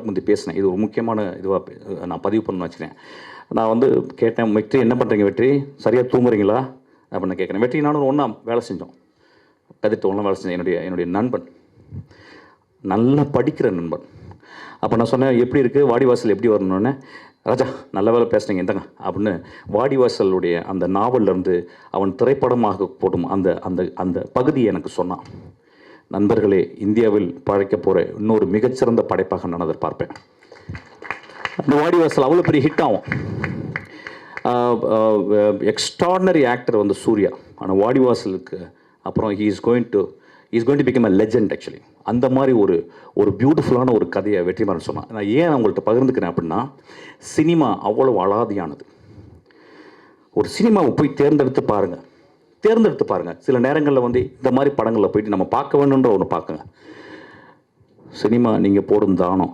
நாளுக்கு முந்தைய பேசினேன். இது ஒரு முக்கியமான இதுவாக நான் பதிவு பண்ணணும்னு வச்சுக்கிறேன். நான் வந்து கேட்டேன், வெற்றி என்ன பண்ணுறீங்க வெற்றி, சரியாக தூங்குறீங்களா அப்படின்னு கேட்குறேன். வெற்றி நானும் ஒன்றா வேலை செஞ்சோம், கதிர்ட்டு ஒன்றா வேலை செஞ்சேன். என்னுடைய நண்பன், நல்லா படிக்கிற நண்பன். அப்போ நான் சொன்னேன், எப்படி இருக்குது வாடிவாசல் எப்படி வரணுன்னு. ராஜா நல்ல வேலை பேசுனீங்க இந்தங்க அப்படின்னு வாடிவாசலுடைய அந்த நாவல்லேருந்து அவன் திரைப்படமாக போடும் அந்த அந்த அந்த பகுதியை எனக்கு சொன்னான். நண்பர்களே, இந்தியாவில் பழைக்க போகிற இன்னொரு மிகச்சிறந்த படைப்பாக நான் அதை பார்ப்பேன். அந்த வாடிவாசல் அவ்வளோ பெரிய ஹிட் ஆகும். எக்ஸ்ட்ராடினரி ஆக்டர் வந்து சூர்யா. ஆனால் வாடிவாசலுக்கு அப்புறம் is going to become a legend actually. அந்த மாதிரி ஒரு பியூட்டிஃபுல்லான ஒரு கதையை வெற்றிமாறன் சொன்னான். நான் ஏன் உங்கள்கிட்ட பகிர்ந்துக்கிறேன் அப்படின்னா, சினிமா அவ்வளவு அலாதியானது. ஒரு சினிமாவை போய் தேர்ந்தெடுத்து பாருங்கள். சில நேரங்களில் வந்து இந்த மாதிரி படங்களில் போயிட்டு நம்ம பார்க்க வேணுன்ற ஒன்று பார்க்குங்க. சினிமா நீங்கள் போடும் தானம்